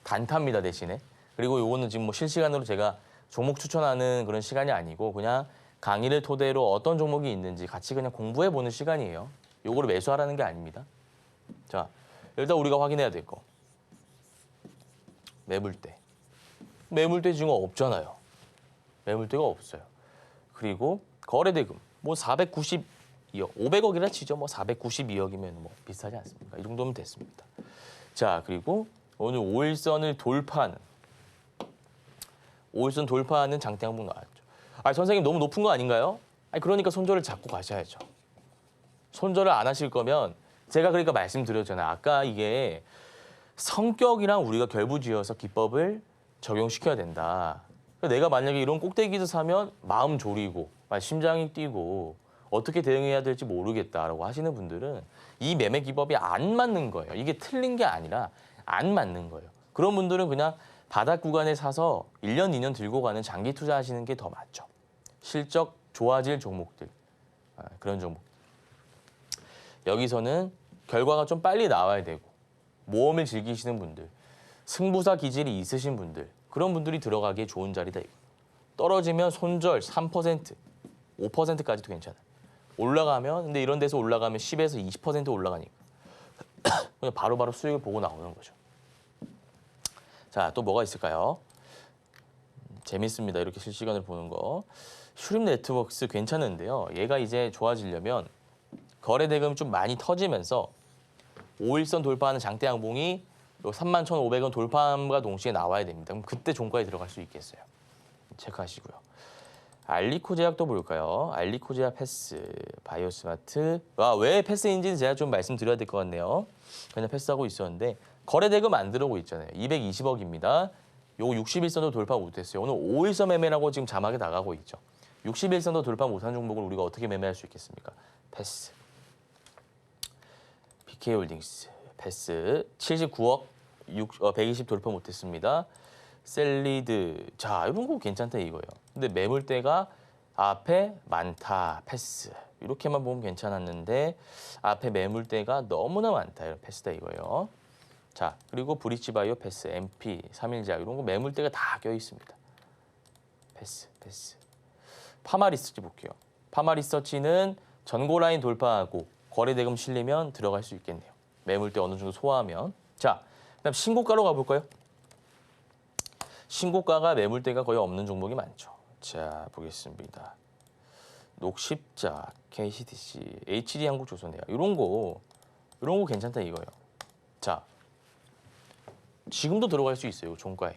단타입니다 대신에. 그리고 요거는 지금 뭐 실시간으로 제가 종목 추천하는 그런 시간이 아니고 그냥 강의를 토대로 어떤 종목이 있는지 같이 그냥 공부해 보는 시간이에요. 요거를 매수하라는 게 아닙니다. 자, 일단 우리가 확인해야 될 거. 매물대. 매물대 지금 없잖아요. 매물대가 없어요. 그리고 거래대금 뭐 492억, 500억이라 치죠. 뭐 492억이면 뭐 비슷하지 않습니까? 이 정도면 됐습니다. 자, 그리고 오늘 5일선을 돌파하는 5일선 돌파하는 장대 양봉 나왔죠. 아, 선생님 너무 높은 거 아닌가요? 아니, 그러니까 손절을 잡고 가셔야죠. 손절을 안 하실 거면 제가 그러니까 말씀드렸잖아요. 아까 이게 성격이랑 우리가 결부지어서 기법을 적용시켜야 된다. 내가 만약에 이런 꼭대기에서 사면 마음 졸이고 심장이 뛰고 어떻게 대응해야 될지 모르겠다라고 하시는 분들은 이 매매 기법이 안 맞는 거예요. 이게 틀린 게 아니라 안 맞는 거예요. 그런 분들은 그냥 바닥 구간에 사서 1년, 2년 들고 가는 장기 투자하시는 게 더 맞죠. 실적 좋아질 종목들, 그런 종목. 여기서는 결과가 좀 빨리 나와야 되고 모험을 즐기시는 분들, 승부사 기질이 있으신 분들, 그런 분들이 들어가기에 좋은 자리다. 떨어지면 손절 3%, 5%까지도 괜찮아요. 올라가면, 근데 이런 데서 올라가면 10에서 20% 올라가니까 그냥 바로바로 수익을 보고 나오는 거죠. 자, 또 뭐가 있을까요? 재밌습니다. 이렇게 실시간으로 보는 거. 슈림 네트워크스 괜찮은데요. 얘가 이제 좋아지려면 거래대금이 좀 많이 터지면서 5일선 돌파하는 장대 양봉이 31,500원 돌파함과 동시에 나와야 됩니다. 그럼 그때 종가에 들어갈 수 있겠어요. 체크하시고요. 알리코 제약도 볼까요? 알리코 제약 패스, 바이오스마트. 왜 패스인지는 제가 좀 말씀드려야 될 것 같네요. 그냥 패스하고 있었는데 거래 대금 안 들어오고 있잖아요. 220억입니다. 요 61선도 돌파 못했어요. 오늘 5일선 매매라고 지금 자막에 나가고 있죠. 61선도 돌파 못한 종목을 우리가 어떻게 매매할 수 있겠습니까? 패스. BK홀딩스 패스 79억 120 돌파 못했습니다. 셀리드 자 이런 거 괜찮다 이거예요. 근데 매물대가 앞에 많다 패스 이렇게만 보면 괜찮았는데 앞에 매물대가 너무나 많다 이런 패스다 이거예요. 자 그리고 브릿지바이오 패스 MP 3일자 이런 거 매물대가 다 껴 있습니다. 패스. 파마리서치 볼게요. 파마리서치는 전고 라인 돌파하고 거래 대금 실리면 들어갈 수 있겠네요. 매물대 어느 정도 소화하면. 자, 그다음 신고가로 가볼까요? 신고가가 매물대가 거의 없는 종목이 많죠. 자, 보겠습니다. 녹십자, KCDC, HD 한국조선해요. 이런 거 괜찮다 이거예요. 자, 지금도 들어갈 수 있어요. 종가에.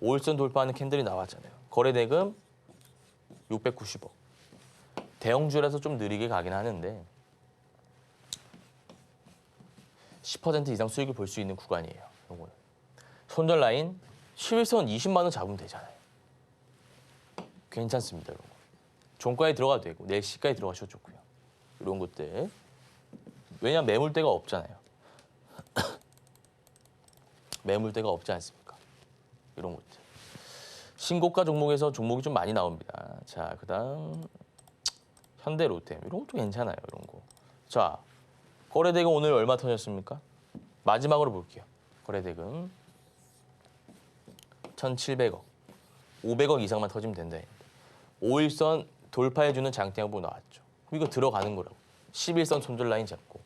5일선 돌파하는 캔들이 나왔잖아요. 거래 대금 690억. 대형주라서 좀 느리게 가긴 하는데 10% 이상 수익을 볼 수 있는 구간이에요. 요거는. 손절 라인 11선 20만 원 잡으면 되잖아요. 괜찮습니다. 이런 거. 종가에 들어가도 되고 내일 시가에 들어가셔도 좋고요. 이런 것들. 왜냐하면 매물대가 없잖아요. 매물대가 없지 않습니까? 이런 것들. 신고가 종목에서 종목이 좀 많이 나옵니다. 자, 그다음 현대로템 이런 것도 괜찮아요. 이런 거. 자, 거래대금 오늘 얼마 터졌습니까? 마지막으로 볼게요. 거래대금 1,700억. 500억 이상만 터지면 된다. 5일선 돌파해주는 장대양봉 나왔죠. 이거 들어가는 거라고. 11선 손절 라인 잡고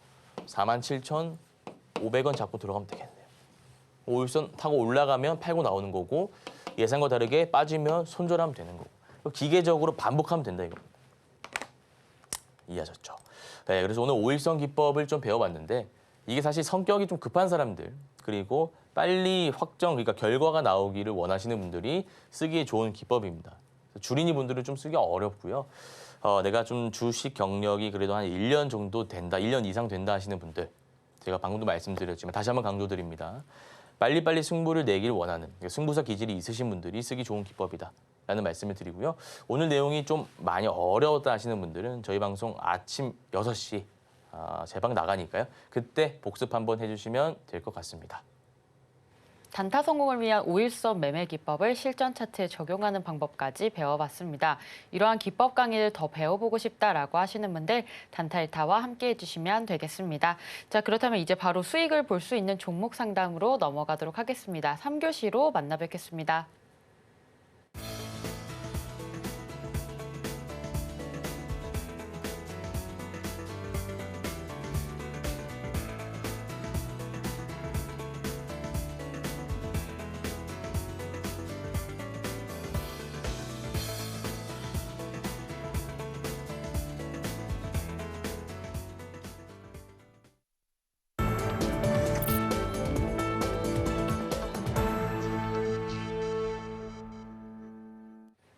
47,500원 잡고 들어가면 되겠네요. 5일선 타고 올라가면 팔고 나오는 거고 예상과 다르게 빠지면 손절하면 되는 거고. 기계적으로 반복하면 된다 이겁니다. 이해하셨죠? 네, 그래서 오늘 5일선 기법을 좀 배워봤는데 이게 사실 성격이 좀 급한 사람들 그리고 빨리 확정, 그러니까 결과가 나오기를 원하시는 분들이 쓰기에 좋은 기법입니다. 주린이 분들은 좀 쓰기 어렵고요. 내가 좀 주식 경력이 그래도 한 1년 정도 된다, 1년 이상 된다 하시는 분들 제가 방금도 말씀드렸지만 다시 한번 강조드립니다. 빨리빨리 승부를 내길 원하는 승부사 기질이 있으신 분들이 쓰기 좋은 기법이다 라는 말씀을 드리고요. 오늘 내용이 좀 많이 어려웠다 하시는 분들은 저희 방송 아침 6시 제 방 나가니까요. 그때 복습 한번 해주시면 될 것 같습니다. 단타 성공을 위한 5일선 매매 기법을 실전 차트에 적용하는 방법까지 배워봤습니다. 이러한 기법 강의를 더 배워보고 싶다라고 하시는 분들 단타 1타와 함께 해주시면 되겠습니다. 자, 그렇다면 이제 바로 수익을 볼 수 있는 종목 상담으로 넘어가도록 하겠습니다. 3교시로 만나 뵙겠습니다.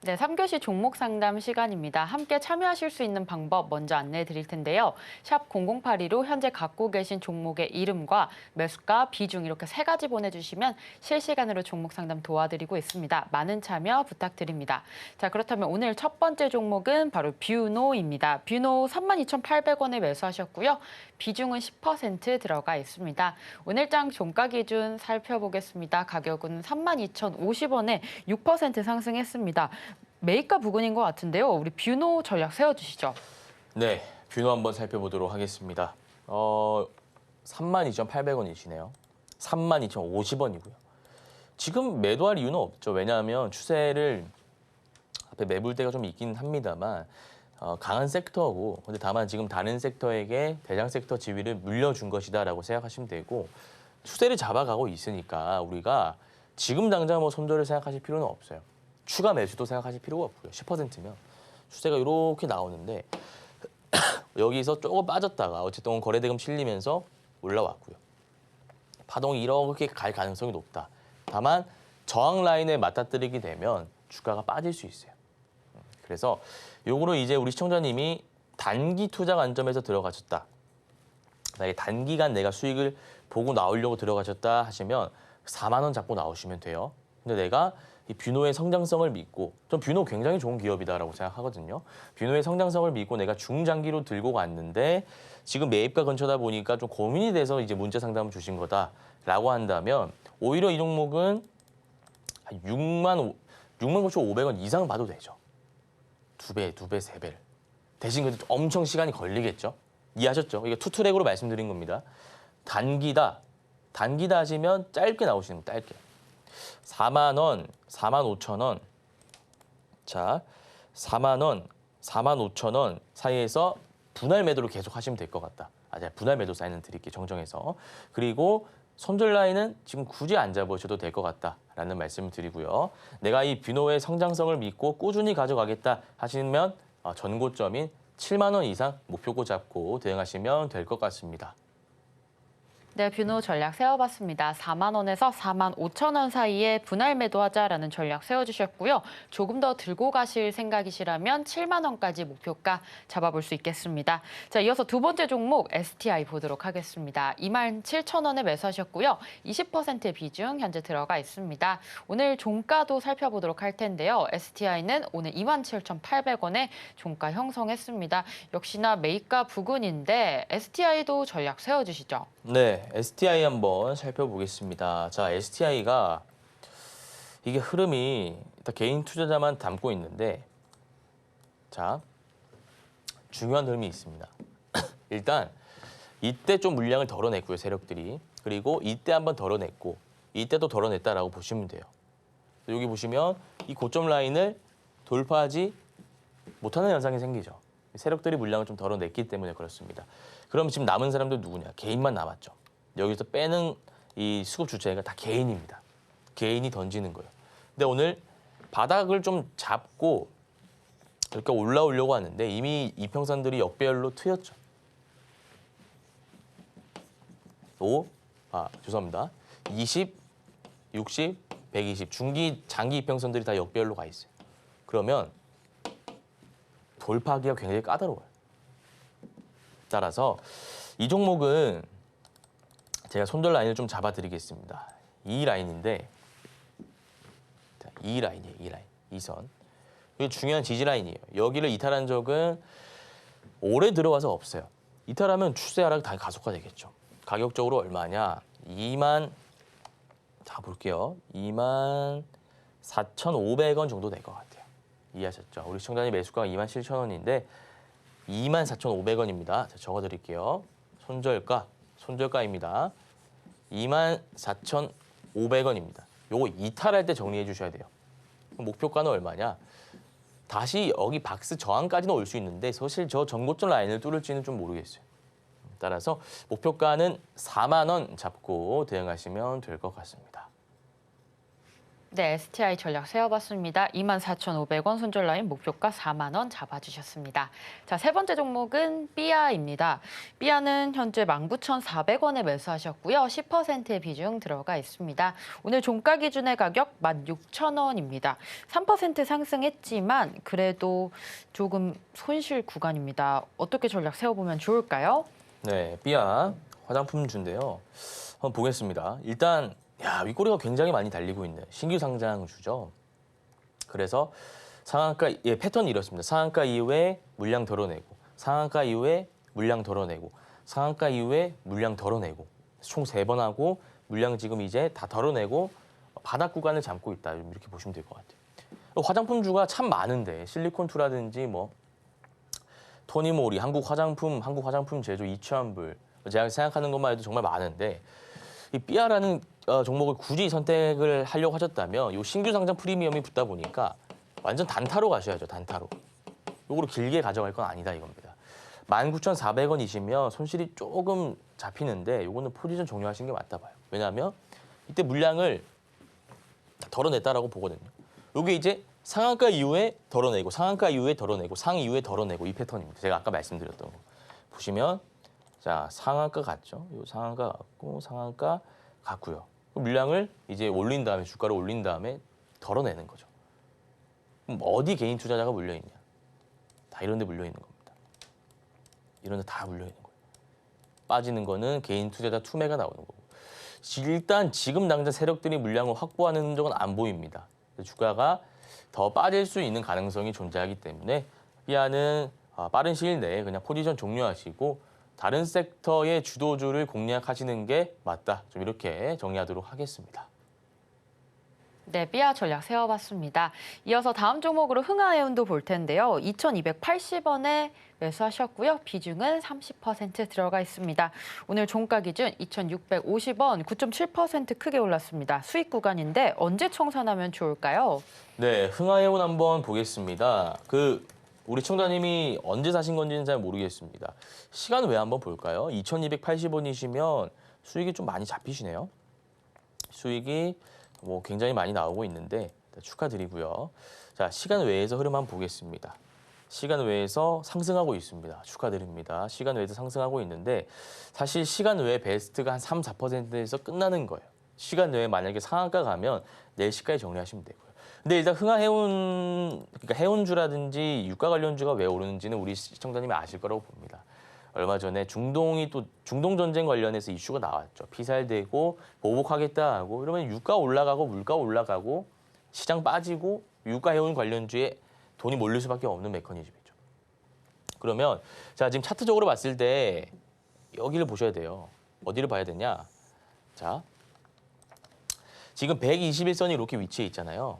네, 3교시 종목 상담 시간입니다. 함께 참여하실 수 있는 방법 먼저 안내해 드릴 텐데요. 샵 0082로 현재 갖고 계신 종목의 이름과 매수가, 비중 이렇게 3가지 보내주시면 실시간으로 종목 상담 도와드리고 있습니다. 많은 참여 부탁드립니다. 자, 그렇다면 오늘 첫 번째 종목은 바로 뷰노입니다. 뷰노 32,800원에 매수하셨고요. 비중은 10% 들어가 있습니다. 오늘장 종가 기준 살펴보겠습니다. 가격은 32,050원에 6% 상승했습니다. 매입가 부근인 것 같은데요. 우리 뷰노 전략 세워주시죠. 네, 뷰노 한번 살펴보도록 하겠습니다. 32,800원이시네요. 32,050원이고요. 지금 매도할 이유는 없죠. 왜냐하면 추세를 앞에 매물대가 좀 있긴 합니다만 강한 섹터고 근데 다만 지금 다른 섹터에게 대장 섹터 지위를 물려준 것이다라고 생각하시면 되고 추세를 잡아가고 있으니까 우리가 지금 당장 뭐 손절을 생각하실 필요는 없어요. 추가 매수도 생각하실 필요가 없고요. 10%면 추세가 이렇게 나오는데 여기서 조금 빠졌다가 어쨌든 거래대금 실리면서 올라왔고요. 파동이 이렇게 갈 가능성이 높다. 다만 저항 라인에 맞닥뜨리게 되면 주가가 빠질 수 있어요. 그래서 요거로 이제 우리 시청자님이 단기 투자 관점에서 들어가셨다. 만약에 단기간 내가 수익을 보고 나오려고 들어가셨다 하시면 4만 원 잡고 나오시면 돼요. 근데 내가 이 뷰노의 성장성을 믿고, 전 뷰노 굉장히 좋은 기업이다라고 생각하거든요. 뷰노의 성장성을 믿고 내가 중장기로 들고 갔는데 지금 매입가 근처다 보니까 좀 고민이 돼서 이제 문자 상담을 주신 거다라고 한다면 오히려 이 종목은 한 6만 9,500원 이상 봐도 되죠. 2배, 3배를. 대신 근데 엄청 시간이 걸리겠죠. 이해하셨죠? 이게 투트랙으로 말씀드린 겁니다. 단기다 하시면 짧게 나오시는 거예요. 짧게. 4만 원, 4만 5천 원. 자, 4만 원, 4만 5천 원 사이에서 분할 매도를 계속 하시면 될 것 같다. 제가 분할 매도 사인은 드릴게요. 정정해서. 그리고 손절 라인은 지금 굳이 안 잡으셔도 될 것 같다라는 말씀을 드리고요. 내가 이 뷰노의 성장성을 믿고 꾸준히 가져가겠다 하시면 전고점인 7만 원 이상 목표고 잡고 대응하시면 될 것 같습니다. 네, 뷰노 전략 세워봤습니다. 4만 원에서 4만 5천 원 사이에 분할 매도하자라는 전략 세워주셨고요. 조금 더 들고 가실 생각이시라면 7만 원까지 목표가 잡아볼 수 있겠습니다. 자, 이어서 두 번째 종목 STI 보도록 하겠습니다. 2만 7천 원에 매수하셨고요. 20% 비중 현재 들어가 있습니다. 오늘 종가도 살펴보도록 할 텐데요. STI는 오늘 2만 7,800원에 종가 형성했습니다. 역시나 매입가 부근인데 STI도 전략 세워주시죠. 네, STI 한번 살펴보겠습니다. 자, STI가 이게 흐름이 일단 개인 투자자만 담고 있는데, 자, 중요한 흐름이 있습니다. 일단 이때 좀 물량을 덜어냈고요, 세력들이. 그리고 이때 한번 덜어냈고, 이때 또 덜어냈다라고 보시면 돼요. 여기 보시면 이 고점 라인을 돌파하지 못하는 현상이 생기죠. 세력들이 물량을 좀 덜어냈기 때문에 그렇습니다. 그럼 지금 남은 사람들 누구냐? 개인만 남았죠. 여기서 빼는 이 수급 주체가 다 개인입니다. 개인이 던지는 거예요. 근데 오늘 바닥을 좀 잡고 이렇게 올라오려고 하는데 이미 이평선들이 역배열로 트였죠. 죄송합니다. 20, 60, 120 중기, 장기 이평선들이 다 역배열로 가 있어요. 그러면 돌파하기가 굉장히 까다로워요. 따라서 이 종목은 제가 손절 라인을 좀 잡아드리겠습니다. 이 라인인데, 자, 이 라인이에요. 이 라인, 이 선. 이게 중요한 지지 라인이에요. 여기를 이탈한 적은 올해 들어와서 없어요. 이탈하면 추세 하락 다 가속화되겠죠. 가격적으로 얼마냐? 2만, 자 볼게요. 2만 4,500원 정도 될 것 같아요. 이해하셨죠? 우리 시청자님 매수가가 27,000원인데 24,500원입니다. 자, 적어드릴게요. 손절가입니다. 24,500원입니다. 요거 이탈할 때 정리해 주셔야 돼요. 목표가는 얼마냐? 다시 여기 박스 저항까지는 올 수 있는데 사실 저 전고점 라인을 뚫을지는 좀 모르겠어요. 따라서 목표가는 4만 원 잡고 대응하시면 될 것 같습니다. 네, STI 전략 세워봤습니다. 24,500원 손절 라인 목표가 4만 원 잡아주셨습니다. 자, 세 번째 종목은 삐아입니다. 삐아는 현재 19,400원에 매수하셨고요. 10%의 비중 들어가 있습니다. 오늘 종가 기준의 가격 16,000원입니다. 3% 상승했지만 그래도 조금 손실 구간입니다. 어떻게 전략 세워보면 좋을까요? 네, 삐아 화장품주인데요. 한번 보겠습니다. 일단 윗꼬리가 굉장히 많이 달리고 있는 신규 상장주죠. 그래서 상한가 패턴이 이렇습니다. 상한가 이후에 물량 덜어내고, 상한가 이후에 물량 덜어내고, 상한가 이후에 물량 덜어내고, 총 3번 하고 물량 지금 이제 다 덜어내고 바닥 구간을 잡고 있다. 이렇게 보시면 될 것 같아요. 화장품주가 참 많은데 실리콘투라든지 뭐 토니모리, 한국 화장품 제조, 이치환불, 제가 생각하는 것만 해도 정말 많은데 이 삐아라는 종목을 굳이 선택을 하려고 하셨다면 요 신규 상장 프리미엄이 붙다 보니까 완전 단타로 가셔야죠. 단타로. 요거를 길게 가져갈 건 아니다 이겁니다. 19,400원이시면 손실이 조금 잡히는데 요거는 포지션 종료하시는 게 맞다 봐요. 왜냐하면 이때 물량을 덜어냈다라고 보거든요. 요게 이제 상한가 이후에 덜어내고, 상한가 이후에 덜어내고, 상 이후에 덜어내고 이 패턴입니다. 제가 아까 말씀드렸던 거. 보시면 자, 상한가 같죠? 요 상한가 같고 상한가 갖고요. 그 물량을 이제 올린 다음에 주가를 올린 다음에 덜어내는 거죠. 그럼 어디 개인 투자자가 물려 있냐? 다 이런 데 물려 있는 겁니다. 이런 데 다 물려 있는 거예요. 빠지는 거는 개인 투자자 투매가 나오는 거고. 일단 지금 당장 세력들이 물량을 확보하는 흔적은 안 보입니다. 주가가 더 빠질 수 있는 가능성이 존재하기 때문에 삐아는 빠른 시일 내에 그냥 포지션 종료하시고 다른 섹터의 주도주를 공략하시는 게 맞다. 좀 이렇게 정리하도록 하겠습니다. 네, 삐아 전략 세워봤습니다. 이어서 다음 종목으로 흥하해운도 볼 텐데요. 2,280원에 매수하셨고요. 비중은 30% 들어가 있습니다. 오늘 종가 기준 2,650원, 9.7% 크게 올랐습니다. 수익 구간인데 언제 청산하면 좋을까요? 네, 흥하해운 한번 보겠습니다. 우리 청자님이 언제 사신 건지는 잘 모르겠습니다. 시간 외 한번 볼까요? 2,280원이시면 수익이 좀 많이 잡히시네요. 수익이 굉장히 많이 나오고 있는데 축하드리고요. 자, 시간 외에서 흐름 한번 보겠습니다. 시간 외에서 상승하고 있습니다. 축하드립니다. 시간 외에서 상승하고 있는데 사실 시간 외에 베스트가 한 3, 4%에서 끝나는 거예요. 시간 외에 만약에 상한가 가면 내일 시가에 정리하시면 되고요. 근데 일단 흥하해운, 그러니까 해운주라든지 유가 관련주가 왜 오르는지는 우리 시청자님이 아실 거라고 봅니다. 얼마 전에 중동 전쟁 관련해서 이슈가 나왔죠. 피살되고 보복하겠다 하고 이러면 유가 올라가고 물가 올라가고 시장 빠지고 유가 해운 관련주에 돈이 몰릴 수밖에 없는 메커니즘이죠. 그러면 자, 지금 차트적으로 봤을 때 여기를 보셔야 돼요. 어디를 봐야 되냐? 자, 지금 121선이 이렇게 위치해 있잖아요.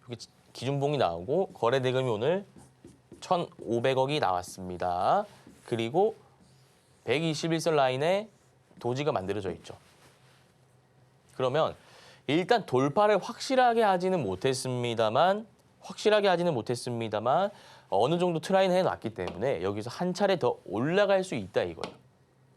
여기 기준봉이 나오고 거래 대금이 오늘 1,500억이 나왔습니다. 그리고 121선 라인에 도지가 만들어져 있죠. 그러면 일단 돌파를 확실하게 하지는 못했습니다만 어느 정도 트라인 해놨기 때문에 여기서 한 차례 더 올라갈 수 있다 이거예요.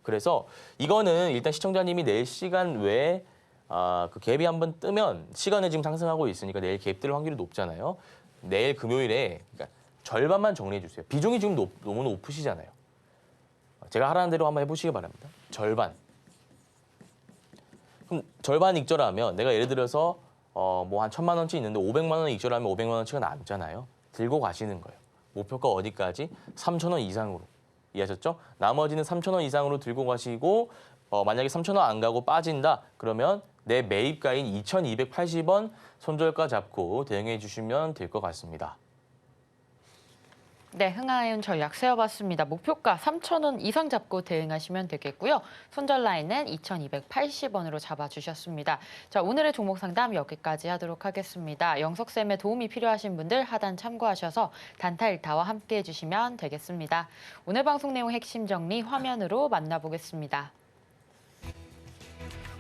그래서 이거는 일단 시청자님이 내일 시간 외에 그 갭이 한번 뜨면 시간에 지금 상승하고 있으니까 내일 갭 뜰 확률이 높잖아요. 내일 금요일에 그러니까 절반만 정리해 주세요. 비중이 지금 너무 높으시잖아요. 제가 하라는 대로 한번 해보시기 바랍니다. 절반. 그럼 절반 익절하면 내가 예를 들어서 뭐 한 1,000만 원치 있는데 500만 원 익절하면 500만 원치가 남잖아요. 들고 가시는 거예요. 목표가 어디까지? 3,000원 이상으로. 이해하셨죠? 나머지는 3,000원 이상으로 들고 가시고 만약에 3,000원 안 가고 빠진다. 그러면 내 매입가인 2,280원 손절가 잡고 대응해 주시면 될 것 같습니다. 네, 흥하해운 전략 세워봤습니다. 목표가 3,000원 이상 잡고 대응하시면 되겠고요. 손절 라인은 2,280원으로 잡아주셨습니다. 자, 오늘의 종목 상담 여기까지 하도록 하겠습니다. 영석쌤의 도움이 필요하신 분들 하단 참고하셔서 단타 일타와 함께 해주시면 되겠습니다. 오늘 방송 내용 핵심 정리 화면으로 만나보겠습니다.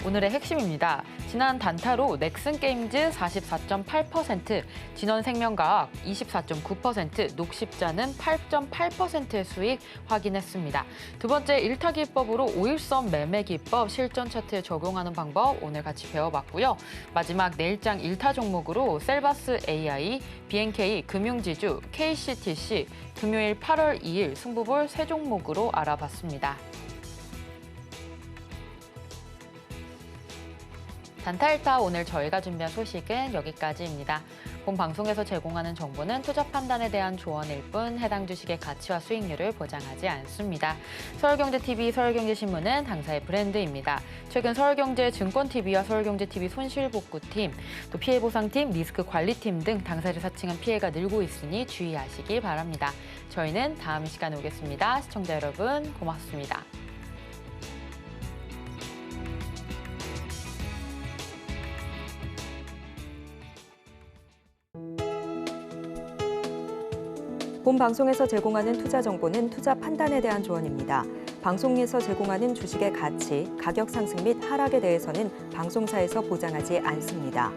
오늘의 핵심입니다. 지난 단타로 넥슨게임즈 44.8%, 진원생명과학 24.9%, 녹십자는 8.8%의 수익 확인했습니다. 두 번째, 일타기법으로 5일선 매매기법 실전 차트에 적용하는 방법 오늘 같이 배워봤고요. 마지막 내일장 일타 종목으로 셀바스 AI, BNK 금융지주, KCTC, 금요일 8월 2일 승부볼 세 종목으로 알아봤습니다. 단타일타 오늘 저희가 준비한 소식은 여기까지입니다. 본 방송에서 제공하는 정보는 투자 판단에 대한 조언일 뿐 해당 주식의 가치와 수익률을 보장하지 않습니다. 서울경제TV, 서울경제신문은 당사의 브랜드입니다. 최근 서울경제증권TV와 서울경제TV 손실복구팀, 또 피해보상팀, 리스크관리팀 등 당사를 사칭한 피해가 늘고 있으니 주의하시기 바랍니다. 저희는 다음 시간에 오겠습니다. 시청자 여러분 고맙습니다. 본 방송에서 제공하는 투자 정보는 투자 판단에 대한 조언입니다. 방송에서 제공하는 주식의 가치, 가격 상승 및 하락에 대해서는 방송사에서 보장하지 않습니다.